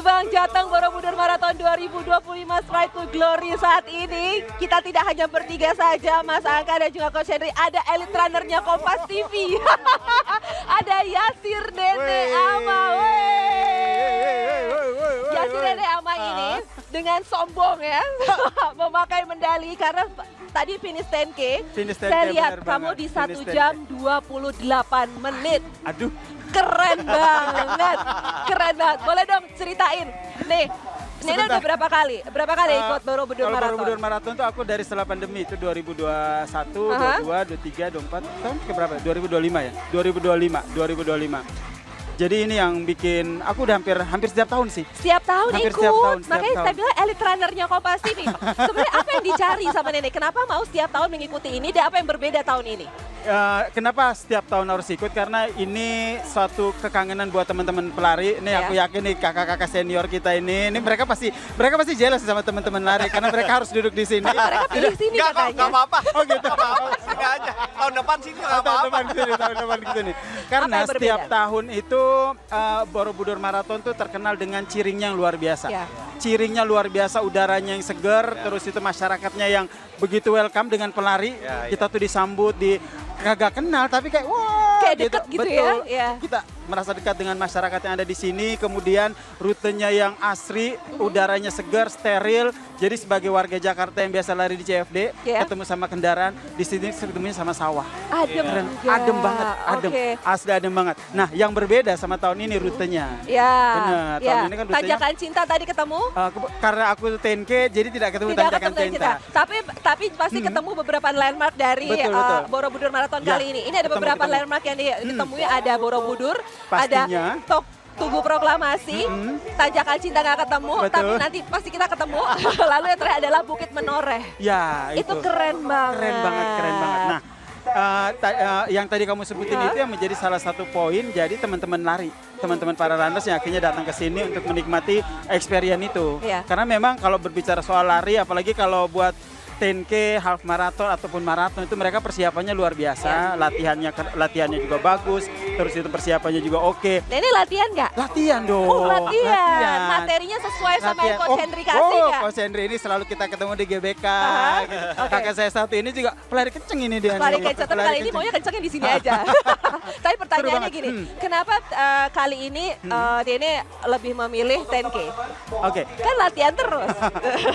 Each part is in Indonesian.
Bang Jateng Borobudur Marathon 2025 Stride to Glory saat ini. Kita tidak hanya bertiga saja, Mas Angka dan juga Coach Henry. Ada elite runnernya Kompas TV. Ada Yasir Dede Ama. Yasir Dede Ama ini dengan sombong ya, memakai medali karena tadi finish 10K. Saya lihat kamu di 1 jam 28 menit. Aduh. Keren banget, keren banget. Boleh dong ceritain. Nih, ini udah berapa kali? Berapa kali ikut Borobudur Marathon? Borobudur Marathon tuh aku dari setelah pandemi itu 2021, 22, 23, 24, tahun ke berapa? 2025 ya? 2025. Jadi ini yang bikin aku udah hampir setiap tahun sih. Setiap tahun hampir ikut. Setiap tahun. Makanya saya bilang elite runnernya Kompas TV. Sebenarnya apa yang dicari sama Nenek? Kenapa mau setiap tahun mengikuti ini dan apa yang berbeda tahun ini? Kenapa setiap tahun harus ikut? Karena ini suatu kekangenan buat teman-teman pelari. Ini aku yakin nih kakak-kakak senior kita ini mereka pasti jealous sama teman-teman lari karena mereka harus duduk di sini. Mereka pilih sini katanya. Gak apa-apa. Oh gitu. Gak apa-apa, sini aja. Tahun depan sini gak apa-apa. Tahun depan gitu nih. Karena setiap tahun itu Borobudur Marathon tuh terkenal dengan ciringnya yang luar biasa. Ciringnya luar biasa, udaranya yang segar, terus itu masyarakatnya yang begitu welcome dengan pelari. Kita tuh disambut di kagak kenal tapi kayak wah kayak deket gitu betul. Ya. Kita merasa dekat dengan masyarakat yang ada di sini, kemudian rutenya yang asri, udaranya segar, steril. Jadi sebagai warga Jakarta yang biasa lari di CFD, ketemu sama kendaraan, di sini ketemunya sama sawah. Adem banget, adem. Asli adem banget. Nah, yang berbeda sama tahun ini rutenya. Benar, tahun ini kan rutenya. Tanjakan Cinta tadi ketemu? Karena aku 10K, jadi tidak ketemu Tanjakan Cinta. Tapi pasti ketemu beberapa landmark dari Borobudur Marathon kali ini. Ini ada beberapa landmark yang ditemui, ada Borobudur, pastinya. ada Tugu Proklamasi, Tanjakan Cinta nggak ketemu, tapi nanti pasti kita ketemu. Lalu yang terakhir adalah Bukit Menoreh. Ya, itu keren banget. Keren banget. Nah, yang tadi kamu sebutin itu yang menjadi salah satu poin. Jadi teman-teman lari, teman-teman para runners yang akhirnya datang ke sini untuk menikmati experience itu. Karena memang kalau berbicara soal lari, apalagi kalau buat 10K, half marathon ataupun maraton itu mereka persiapannya luar biasa, latihannya juga bagus, terus itu persiapannya juga oke. Nah, ini latihan nggak? Latihan dong. Latihan. Materinya sesuai sama yang Coach Henry kasih nggak? Coach Henry ini selalu kita ketemu di GBK. Kakak saya satu ini juga pelari kenceng ini dia. Pelari kenceng, tapi kali ini maunya kencengnya di sini aja. Tapi pertanyaannya gini, kenapa kali ini dia ini lebih memilih 10K? Kan latihan terus.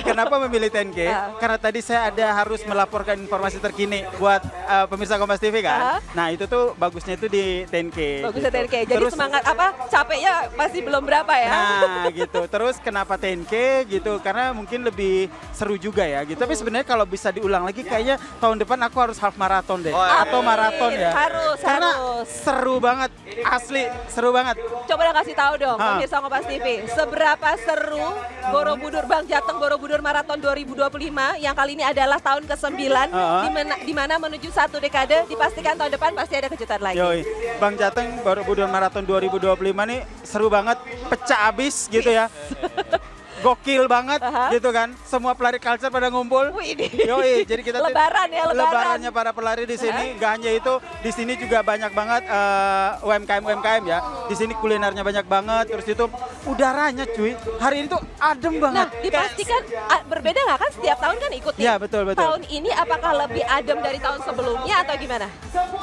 Kenapa memilih 10K? Karena tadi saya harus melaporkan informasi terkini buat pemirsa Kompas TV kan. Nah itu tuh bagusnya itu di 10K. Bagusnya 10K. Jadi terus, semangat capeknya masih belum berapa ya. Nah gitu. Terus kenapa 10K gitu? Karena mungkin lebih seru juga ya gitu. Tapi sebenarnya kalau bisa diulang lagi kayaknya tahun depan aku harus half marathon deh. Atau maraton ya. Karena seru banget. Asli seru banget. Coba kasih tahu dong pemirsa Kompas TV. Seberapa seru Borobudur Bang Jateng Borobudur Marathon 2025 yang kali ini adalah tahun ke-9 di mana menuju satu dekade, dipastikan tahun depan pasti ada kejutan lagi. Bang Jateng Borobudur Marathon 2025 nih seru banget, pecah abis gitu ya. Gokil banget gitu kan, semua pelari culture pada ngumpul. Jadi kita lebarannya para pelari di sini. Gak hanya itu, di sini juga banyak banget UMKM ya. Di sini kulinernya banyak banget, terus itu udaranya cuy. Hari ini tuh adem banget. Nah, dipastikan berbeda nggak kan setiap tahun kan ikut nih? Iya betul. Tahun ini apakah lebih adem dari tahun sebelumnya atau gimana?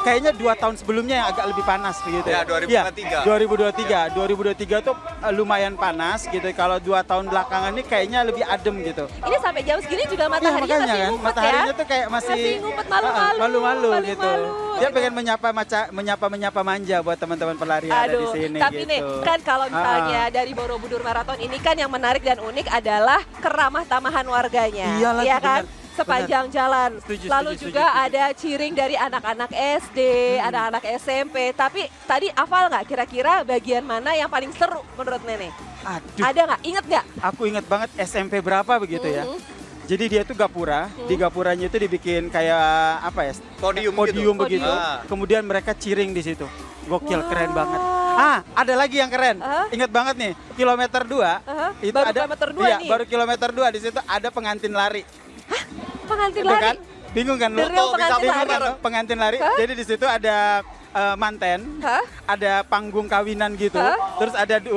Kayaknya 2 tahun sebelumnya yang agak lebih panas begitu. Ya 2023. 2023 tuh lumayan panas gitu. Kalau 2 tahun belakangan ini kayaknya lebih adem gitu. Ini sampai jam segini juga mataharinya masih ngumpet mataharinya tuh kayak masih ngumpet malu-malu gitu. Dia pengen menyapa manja buat teman-teman pelari yang ada di sini. Tapi gitu. nih kan kalau misalnya dari Borobudur Marathon ini kan yang menarik dan unik adalah keramah tamahan warganya. Iya kan? Sepanjang jalan. Lalu juga ada ciring dari anak-anak SD, anak-anak SMP. Tapi tadi hafal nggak kira-kira bagian mana yang paling seru menurut Nenek? Aduh. Ada nggak? Ingat nggak? Aku ingat banget SMP berapa begitu ya. Jadi dia tuh gapura, di gapuranya itu dibikin kayak apa ya? Podium begitu. Kemudian mereka ciring di situ. Gokil, keren banget. Ada lagi yang keren. Ingat banget nih, kilometer 2 itu baru ada kilometer 2 nih. Baru kilometer 2 di situ ada pengantin lari. Pengantin lari? Kan? Bingung kan lu? Bingung kan? Pengantin lari. Jadi di situ ada manten, Hah? ada panggung kawinan gitu, terus ada 2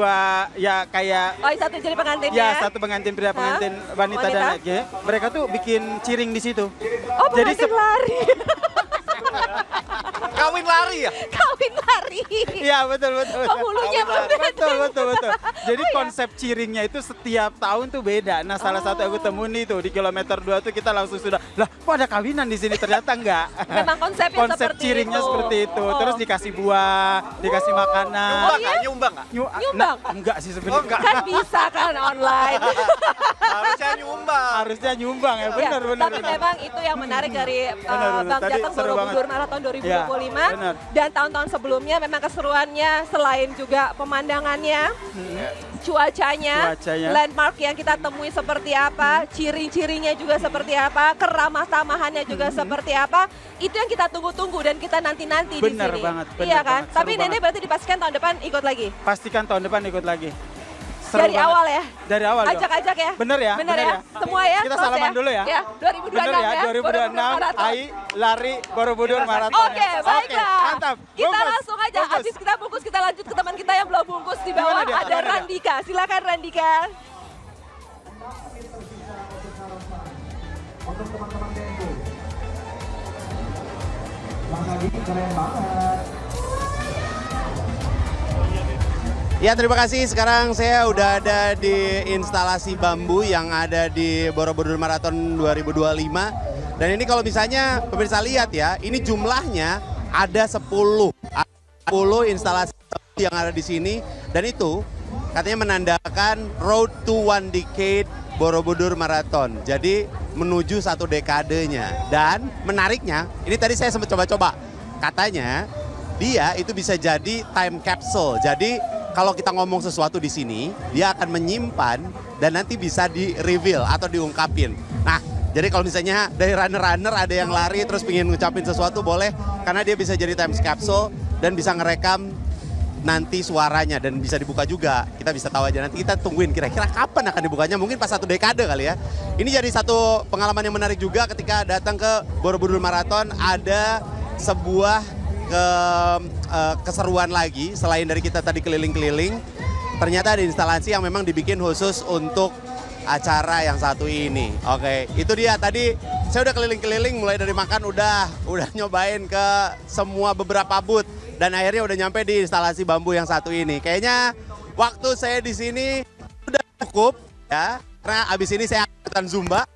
ya kayak Oh, satu jadi pengantinnya. ya satu pengantin pria, pengantin wanita dan laki. Mereka tuh bikin ciring di situ. Oh, pengantin lari. Kawin lari ya? Kawin lari. Iya betul. Penghulunya berbeda. Betul. Jadi konsep ciringnya itu setiap tahun tuh beda. Nah salah satu aku temuin itu di kilometer 2 tuh kita langsung sudah, lah kok ada kawinan di sini, ternyata enggak. Memang konsepnya Konsep seperti ciringnya itu. seperti itu. Terus dikasih buah, dikasih makanan. Nyumbang nggak? Nyumbang? Enggak sih sebenarnya. enggak. Kan bisa kan online. Harusnya nyumbang. Harusnya nyumbang ya, Ya, benar. tapi memang itu yang menarik dari Benar. Bang Tadi Jateng seru Borobudur banget. Marathon 2025 Ya, benar. dan tahun-tahun sebelumnya memang keseruannya selain juga pemandangannya, cuacanya, landmark yang kita temui seperti apa, ciri-cirinya juga seperti apa, keramah tamahannya juga seperti apa, itu yang kita tunggu-tunggu dan kita nanti-nanti di Benar sini. banget, Iya benar kan? banget, Tapi seru Nenek banget. berarti dipastikan tahun depan ikut lagi. Pastikan tahun depan ikut lagi. Seru Dari banget. awal ya. Dari awal dong. Ajak-ajak ya. Bener ya? Bener ya. Semua ya. Kita Tos salaman dulu ya. Ya, 2026 Bener ya, ya. 2026 Marathon. AI lari Borobudur Marathon. Oke, baiklah. Mantap. Kita Bungkus. langsung aja, Bungkus. habis kita bungkus, kita lanjut ke teman kita yang belum bungkus di bawah. Gimana dia? Ada Gimana dia? Randika. Silakan Randika. Untuk teman-teman Tempo. Mas Adi keren banget. Ya terima kasih, sekarang saya udah ada di instalasi bambu yang ada di Borobudur Marathon 2025. Dan ini kalau misalnya pemirsa lihat ya, ini jumlahnya ada 10 instalasi bambu yang ada di sini. Dan itu katanya menandakan Road to One Decade Borobudur Marathon. Jadi menuju 1 dekadenya. Dan menariknya, ini tadi saya sempat coba-coba, katanya dia itu bisa jadi time capsule. Jadi kalau kita ngomong sesuatu di sini, dia akan menyimpan dan nanti bisa di-reveal atau diungkapin. Nah, jadi kalau misalnya dari runner-runner ada yang lari terus pengen ngucapin sesuatu boleh, karena dia bisa jadi time capsule dan bisa ngerekam nanti suaranya dan bisa dibuka juga. Kita bisa tahu aja, nanti kita tungguin kira-kira kapan akan dibukanya, mungkin pas 1 dekade kali ya. Ini jadi satu pengalaman yang menarik juga ketika datang ke Borobudur Marathon, ada sebuah keseruan lagi selain dari kita tadi keliling-keliling. Ternyata ada instalasi yang memang dibikin khusus untuk acara yang satu ini. Oke, itu dia tadi saya udah keliling-keliling mulai dari makan udah nyobain ke semua beberapa booth dan akhirnya udah nyampe di instalasi bambu yang satu ini. Kayaknya waktu saya di sini udah cukup ya, karena abis ini saya ikutan Zumba.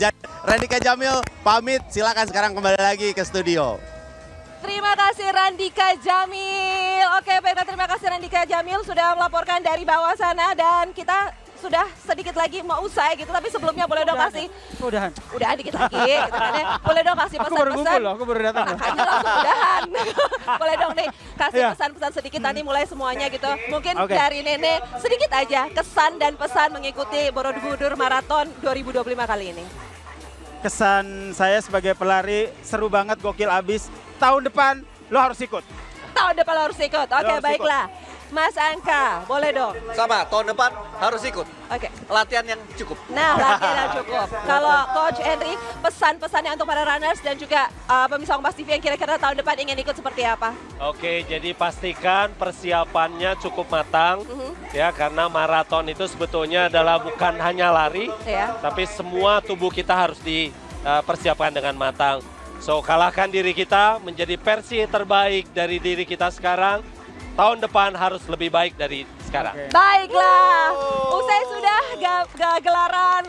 Jadi Randika Jamil pamit, silakan sekarang kembali lagi ke studio. Terima kasih Randika Jamil. Oke, baiklah, terima kasih Randika Jamil sudah melaporkan dari bawah sana dan kita sudah sedikit lagi mau usai gitu, tapi sebelumnya boleh dong kasih udahan dikit lagi gitu kan ya. Boleh dong kasih Aku baru pesan-pesan. ngumpul loh, aku baru datang loh. Makanya langsung udahan. Boleh dong nih kasih pesan-pesan sedikit nanti mulai semuanya gitu. Mungkin dari Nenek sedikit aja kesan dan pesan mengikuti Borobudur Marathon 2025 kali ini. Kesan saya sebagai pelari seru banget, gokil abis. Tahun depan lo harus ikut. Tahun depan lo harus ikut. Oke, baiklah. Mas Angka, boleh dong. Sama, tahun depan harus ikut. Oke. Latihan yang cukup. Nah, latihan yang cukup. Kalau Coach Henry, pesan-pesannya untuk para runners dan juga pemirsa Kompas TV yang kira-kira tahun depan ingin ikut seperti apa? Oke, jadi pastikan persiapannya cukup matang, ya, karena maraton itu sebetulnya adalah bukan hanya lari, tapi semua tubuh kita harus dipersiapkan dengan matang. So, kalahkan diri kita menjadi versi terbaik dari diri kita sekarang. Tahun depan harus lebih baik dari sekarang. Baiklah, usai sudah gelaran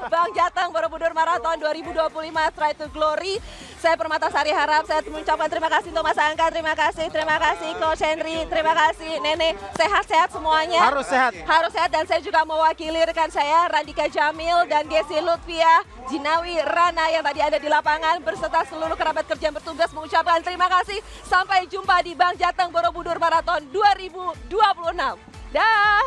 Bang Jateng Borobudur Marathon 2025 Try to Glory. Saya Permata Sari Harap, saya mengucapkan terima kasih untuk Mas Angka, terima kasih Coach Henry, terima kasih Nenek. Sehat-sehat semuanya. Harus sehat. Harus sehat, dan saya juga mewakili rekan saya Randika Jamil dan Gesi Lutfia, Jinawi Rana yang tadi ada di lapangan berserta seluruh kerabat kerja yang bertugas mengucapkan terima kasih. Sampai jumpa di Bang Jateng Borobudur Marathon 2026. Dah.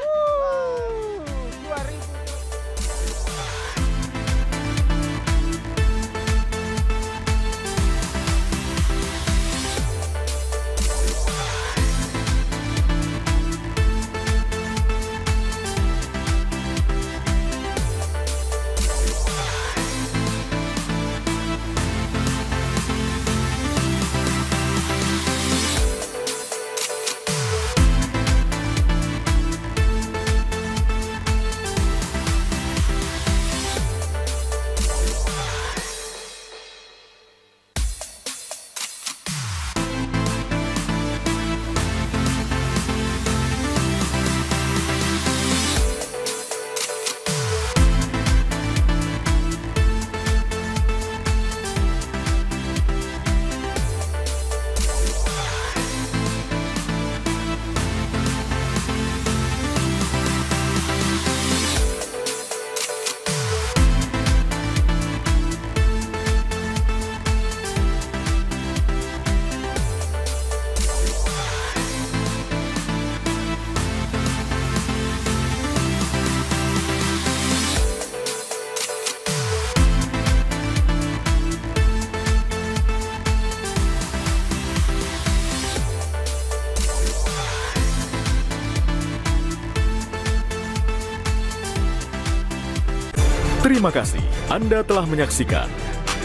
Terima kasih Anda telah menyaksikan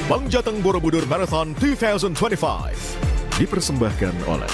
Bank Jateng Borobudur Marathon 2025 dipersembahkan oleh